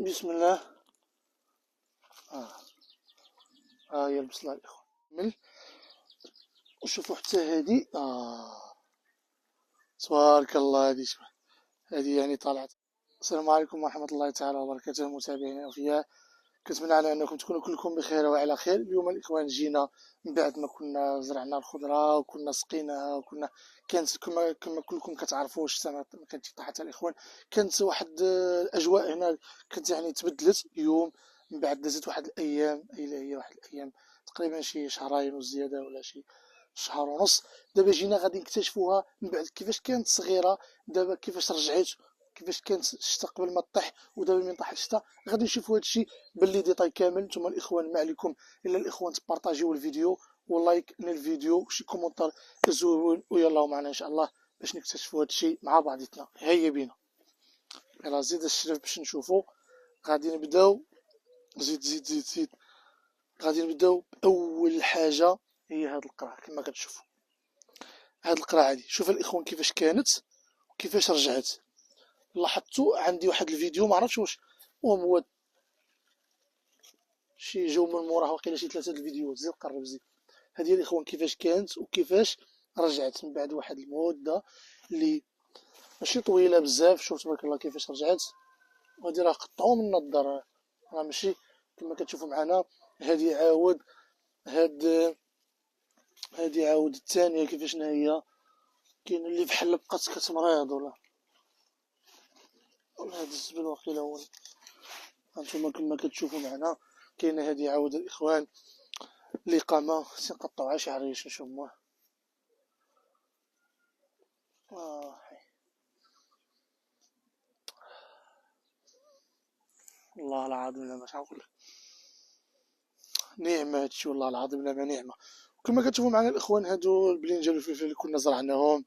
بسم الله. هي البصلة الإخوان مل. وشوفوا حتى هادي تبارك الله. هادي يعني طلعت. السلام عليكم ورحمة الله تعالى وبركاته متابعينا الأوفياء، كنتمنى على أنكم تكونوا كلكم بخير وعلى خير. اليوم الإخوان جينا من بعد ما كنا زرعنا الخضرة وكنا سقيناها وكنا كانت كما كلكم كتعرفوا السنة ما كانتش طاحت الإخوان. كانت واحد الأجواء هنا كانت يعني تبدلت. اليوم من بعد دازت واحد الأيام، هي واحد الأيام تقريبا شي شهرين وزيادة ولا شي شهر ونص. دابا جينا غادي نكتشفوها من بعد كيفاش كانت صغيرة، دابا كيفاش رجعت، كيفاش كانت الشتا قبل ما طيح ودابا من طاح الشتا. غادي نشوفوا هادشي باللي ديتاي كامل. نتوما الاخوان ما عليكم الا الاخوان تبارطاجيو الفيديو ولايك للفيديو وشي كومونتير زوين، ويلا معنا ان شاء الله باش نكتشفوا هادشي مع بعضياتنا. هيا بينا، يلا زيد الشرف باش نشوفوا. غادي نبداو، زيد. غادي نبداو باول حاجه، هي هاد القرعه. كما كتشوفوا هاد القرعه هادي، شوف الاخوان كيفاش كانت وكيفاش رجعت. لاحظتوا عندي واحد الفيديو ما عرفتش واش هو شي جو من موراه، واقيلا شي 3 الفيديوهات. زيد قرب زيد. هذه الاخوان كيفاش كانت وكيفاش رجعت من بعد واحد المده اللي ماشي طويله بزاف. شوف تبارك الله كيفاش رجعت. وهادي راه قطعوا من الدار، راه ماشي كما كتشوفوا معنا. هادي عاود هادي عاود الثانيه كيفاش هي. كاين اللي بحال بقات كتمريض ولا هاد الزبل واقيلا هو. هانتوما كما كتشوفوا معنا كاينه هادي عاود الاخوان الإقامة. سنقطعوها شي عريش نشموه. والله العظيم لا مش نقول لك نعمة هادشي، والله العظيم لا ما نعمة. وكما كتشوفوا معنا الإخوان هادو البلينجان والفلفل اللي كنا زرعناهم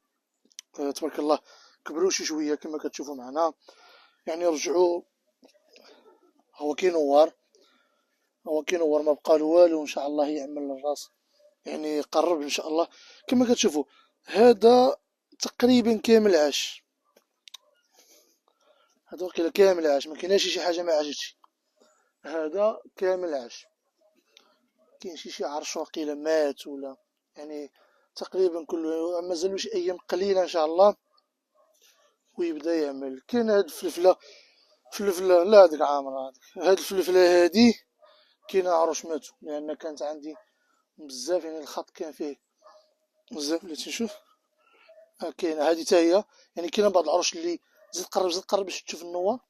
تبارك الله كبروا شي شوية كما كتشوفوا معنا. يعني رجعوا، هو كينور ما بقى له والو. ان شاء الله يعمل الراس، يعني قرب ان شاء الله. كما كتشوفوا هذا تقريبا كامل عاش. هذا وقيلا كامل عاش، ما كايناش شي حاجه ما عاشتش. هذا كامل عاش. كاين شي عرش واقيلا مات ولا يعني تقريبا كله. مازالوش ايام قليله ان شاء الله ويبدا يعمل. كاين هاد فلفله لا هاديك عامره. هاد الفلفله هادي كاين عروش ماتوا لان كانت عندي بزاف، يعني الخط كان فيه بزاف اللي تنشوف. كاين هادي حتى هي، يعني كاين بعض العروش اللي زيد قرب باش تشوف النواه.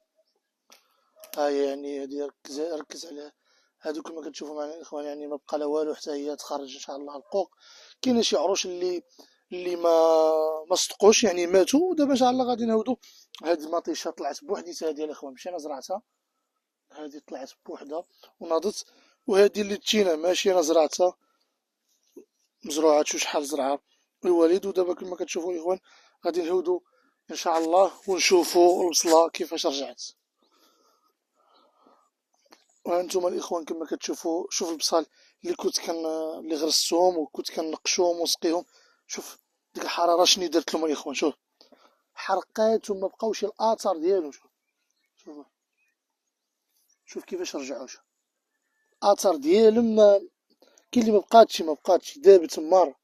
يعني هادي ركز على هادو كما كتشوفوا معنا الاخوان. يعني ما بقى لا والو حتى هي تخرج ان شاء الله القوق. كاين شي عروش اللي ما صدقوش يعني ماتوا. ودابا ان شاء الله غادي نهودو. هاد المطيشه طلعت بوحديتها هادي الاخوان، ماشي انا زرعتها. هادي طلعت بوحدها وناضت. وهادي اللي تشينا ماشي انا زرعتها، مزروعه شو شحال زرعها الوالد. ودابا كما كتشوفوا الاخوان غادي نهودو ان شاء الله ونشوفوا البصله كيفاش رجعت. وهانتوما الاخوان كما كتشوفوا، شوف البصل اللي غرستهم وكنت كنقشوهم ونسقيهم. شوف ديك الحراره شنو درت لهم الاخوان. شوف حرقات وما بقاوش الاثار ديالهم. شوف كيفاش رجعوا. شوف الاثار ديالهم كاين اللي ما بقاتش دابت تمار.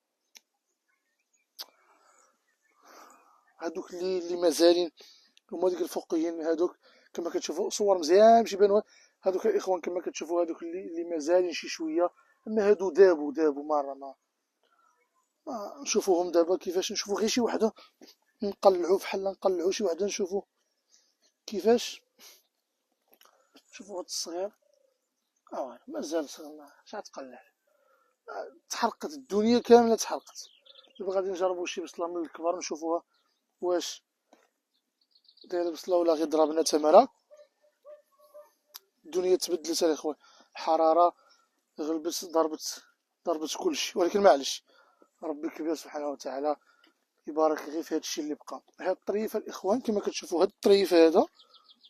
هادوك اللي مازالين هما ديك الفوقيين. هادوك كما كتشوفوا صور مزيان باش يبانوا. هادوك الاخوان كما كتشوفوا هادوك اللي مازالين شي شويه. اما هادو دابوا مره ما نشوفوهم دابا. كيفاش نشوفوا غير شي وحده نقلعوا بحال نقلعوا شي وحده نشوفوا كيفاش. شوفوا هاد الصغير مازال صغير اش غتقلع. تحرقت الدنيا كامله تحرقت. دابا غادي نجربوا شي بصله من الكبار نشوفوها واش دايره بصله ولا غير ضربنا تمره. الدنيا تبدلت الاخوان، الحراره غلبت ضربت كلشي. ولكن معليش، ربي كبير سبحانه وتعالى يبارك غير في هادشي اللي بقى. هاد الطريف الاخوان كما كتشوفوا، هاد الطريف هذا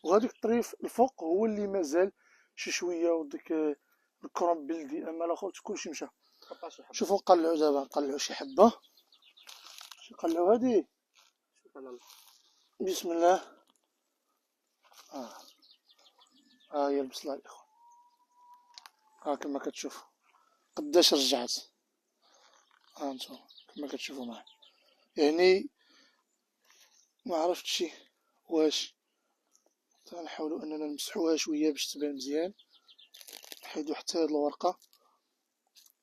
وهذاك الطريف الفوق هو اللي مازال شي شويه. وديك الكرم بلدي، اما الاخر كلشي مشى. شوفوا نقلعوا دابا، نقلعوا شي حبه. نقلعوا هادي بسم الله. ها هي البصلة الإخوان، ها كما كتشوفوا قداش رجعت. ها انتم كما كتشوفوا معايا، يعني ما عرفتش واش تنحاولوا اننا نمسحوها شويه باش تبان مزيان، نحيدو حتى هاد الورقه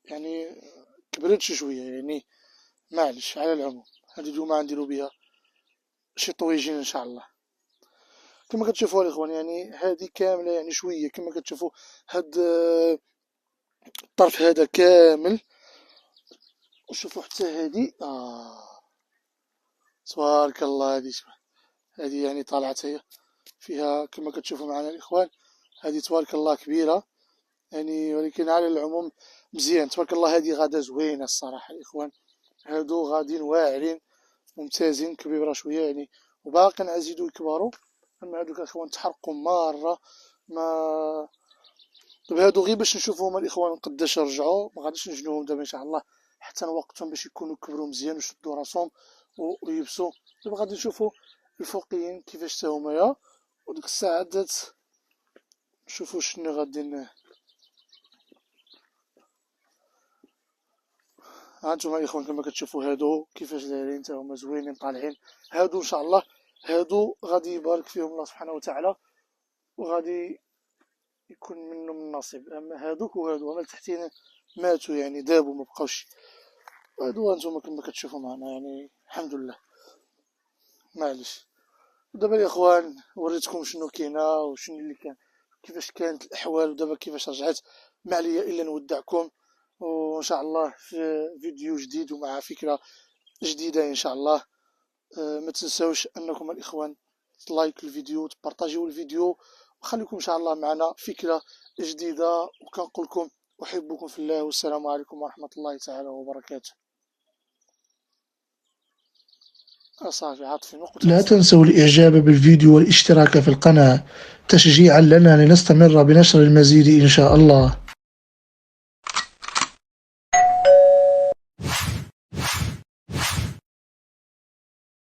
يعني كبرتش شويه يعني، معليش. على العموم هادي اليوم غنديرو بها شي طويجين ان شاء الله. كما كتشوفوا الاخوان يعني هادي كامله يعني شويه كما كتشوفوا، هاد الطرف هذا كامل، وشوفوا حتى هادي تبارك الله. هادي يعني طالعت هي فيها كما كتشوفوا معنا الاخوان، هادي تبارك الله كبيره يعني، ولكن على العموم مزيان تبارك الله. هادي غادا زوينه الصراحه الاخوان، هادو غاديين واعرين ممتازين، كبيره شويه يعني وباقي نزيدو يكبروا. اما هادوك الاخوان تحرقوا مره ما. طيب هادو غير باش نشوفوهم الاخوان قداش رجعوا، ما غاديش نجنوهم دابا ان شاء الله حتى نوقتهم باش يكونوا كبروا مزيان وشدوا راسهم ويبسوا. دابا غادي نشوفوا الفوقيين كيفاش تا همايا، وديك الساعه دات نشوفوا شنو غادي هانتوما الاخوان كما كتشوفوا هادو كيفاش دايرين تا هما زوينين طالعين. هادو ان شاء الله هادو غادي يبارك فيهم الله سبحانه وتعالى وغادي يكون منهم النصيب. اما هادوك وهادو هما تحتينا ماتوا يعني دابوا ما بقاوش. هادو هانتوما كما كتشوفوا معنا يعني الحمد لله معليش. دابا الاخوان وريتكم شنو كاينه وشنو اللي كان، كيفاش كانت الاحوال ودابا كيفاش رجعت. ما عليا الا نودعكم وان شاء الله في فيديو جديد ومع فكره جديده ان شاء الله. ما تنساوش انكم الاخوان لايك الفيديو تبارطاجيو الفيديو، وخليكم ان شاء الله معنا فكره جديده. وكنقول لكم احبكم في الله، والسلام عليكم ورحمه الله تعالى وبركاته. صافي عاطفي نقطه. لا تنسوا الاعجاب بالفيديو والاشتراك في القناه تشجيعا لنا لنستمر بنشر المزيد ان شاء الله.